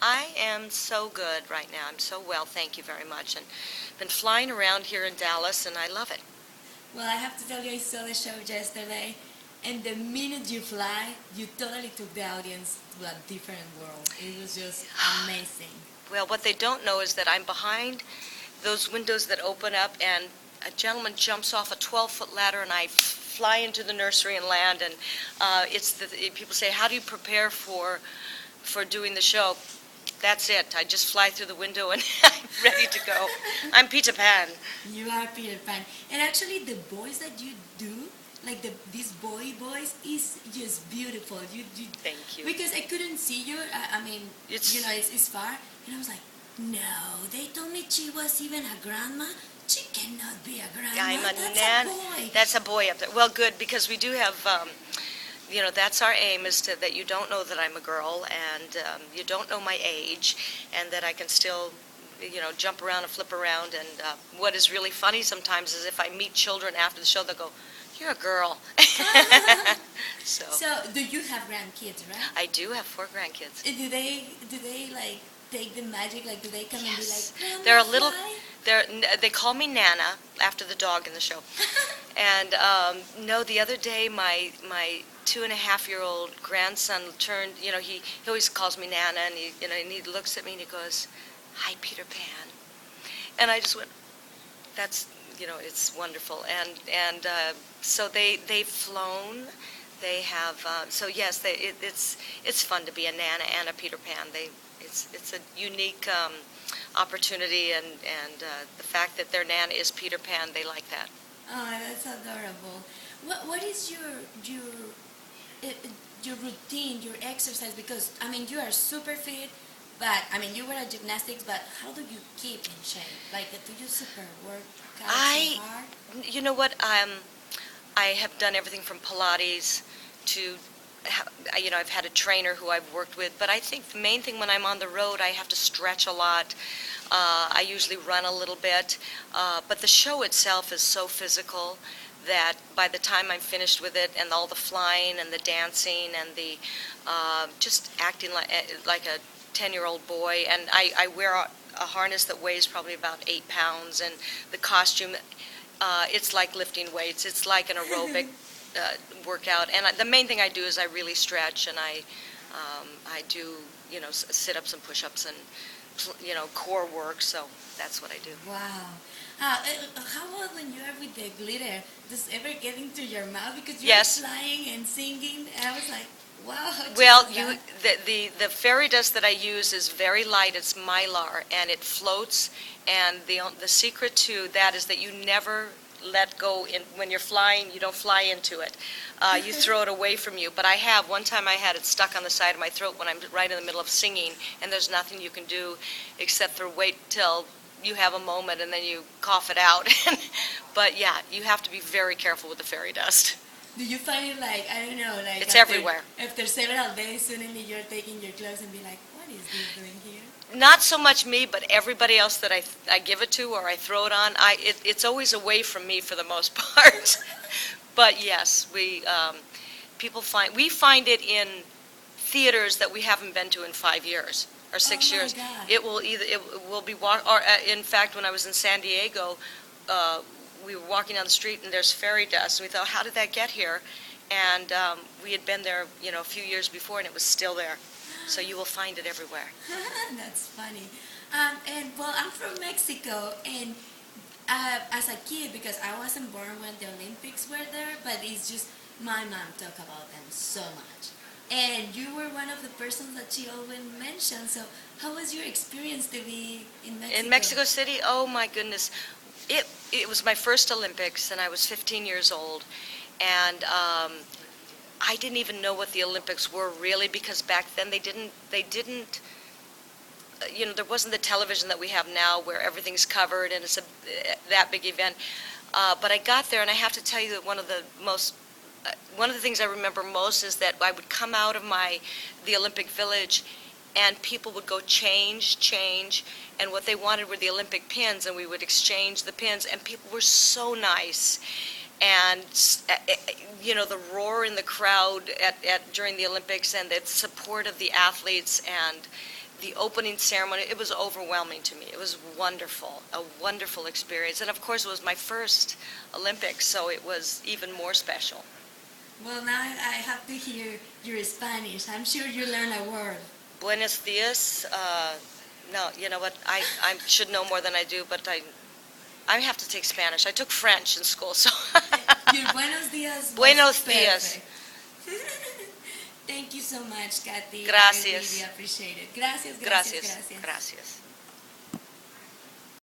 I am so good right now. I'm so well, thank you very much. And been flying around here in Dallas, and I love it. Well, I have to tell you, I saw the show yesterday, and the minute you fly, you totally took the audience to a different world. It was just amazing. Well, what they don't know is that I'm behind those windows that open up, and a gentleman jumps off a 12-foot ladder, and I fly into the nursery and land. And people say, "How do you prepare for doing the show?" That's it. I just fly through the window and I'm ready to go. I'm Peter Pan. You are Peter Pan. And actually, the voice that you do, like this boy voice, is just beautiful. You Thank you. Because I couldn't see you. I mean, It's- it's far. And I was like, no, they told me she was even a grandma. She cannot be a grandma. I'm a That's nan. a boy. That's a boy up there. Well, good, because we do have, that's our aim, is that you don't know that I'm a girl, and you don't know my age, and that I can still, jump around and flip around. And what is really funny sometimes is if I meet children after the show, they'll go, "You're a girl." So So, do you have grandkids, right? I do have 4 grandkids. Do they like take the magic? Like, do they come and be like, Yes. Grandma, They're a little. fly? They call me Nana after the dog in the show. And no, the other day my 2.5-year-old grandson turned. He always calls me Nana, and he looks at me and he goes, "Hi, Peter Pan," and I just went, "That's it's wonderful." And so they've flown. They have so yes, it's fun to be a Nana and a Peter Pan. It's a unique opportunity, and the fact that their Nana is Peter Pan, they like that. Oh, that's adorable. What is uh, your routine, your exercise? Because I mean, you are super fit, but I mean, you were at gymnastics. But how do you keep in shape? Like, do you super work out so hard? You know what? I have done everything from Pilates to, I've had a trainer who I've worked with. But I think the main thing when I'm on the road, I have to stretch a lot. I usually run a little bit. But the show itself is so physical that by the time I'm finished with it, and all the flying and the dancing and the just acting like a 10-year-old boy, and I wear a harness that weighs probably about 8 pounds, and the costume, it's like lifting weights. It's like an aerobic workout. And the main thing I do is I really stretch, and I do sit-ups and push-ups and core work. So that's what I do. Wow. How about when you are with the glitter? Does it ever get into your mouth because you're Yes. flying and singing? I was like, wow. Well, just the fairy dust that I use is very light. It's mylar, and it floats. And the secret to that is that you never let go when you're flying. You don't fly into it. You throw it away from you. But one time I had it stuck on the side of my throat when I'm right in the middle of singing, and there's nothing you can do except for wait till you have a moment and then you cough it out. But yeah, you have to be very careful with the fairy dust. Do you find it like, I don't know, like It's everywhere. After several days, suddenly you're taking your clothes and be like, what is this doing here? Not so much me, but everybody else that I give it to or I throw it on. It's always away from me for the most part. But yes, we find it in theaters that we haven't been to in 5 years or 6 Oh my years. God. It will be in fact, when I was in San Diego, we were walking down the street and there's fairy dust, and we thought, how did that get here? And we had been there, a few years before, and it was still there. So you will find it everywhere. That's funny. And well, I'm from Mexico, and as a kid, because I wasn't born when the Olympics were there, but it's just my mom talked about them so much. And you were one of the persons that she always mentioned. So how was your experience to be in Mexico? In Mexico City, oh my goodness. It was my first Olympics, and I was 15 years old. And I didn't even know what the Olympics were really, because back then they didn't there wasn't the television that we have now where everything's covered and it's that big event. But I got there, and I have to tell you that one of the things I remember most is that I would come out of the Olympic Village, and people would go change, and what they wanted were the Olympic pins, and we would exchange the pins, and people were so nice. And the roar in the crowd during the Olympics, and the support of the athletes, and the opening ceremony, it was overwhelming to me. It was wonderful, a wonderful experience. And of course, it was my first Olympics, so it was even more special. Well, now I have to hear your Spanish. I'm sure you learned a word. Buenos dias. No, you know what? I should know more than I do, but I have to take Spanish. I took French in school, so. Your buenos dias. Buenos dias. Thank you so much, Cathy. Gracias. I really appreciate it. Gracias, Gracias. gracias, gracias. Gracias.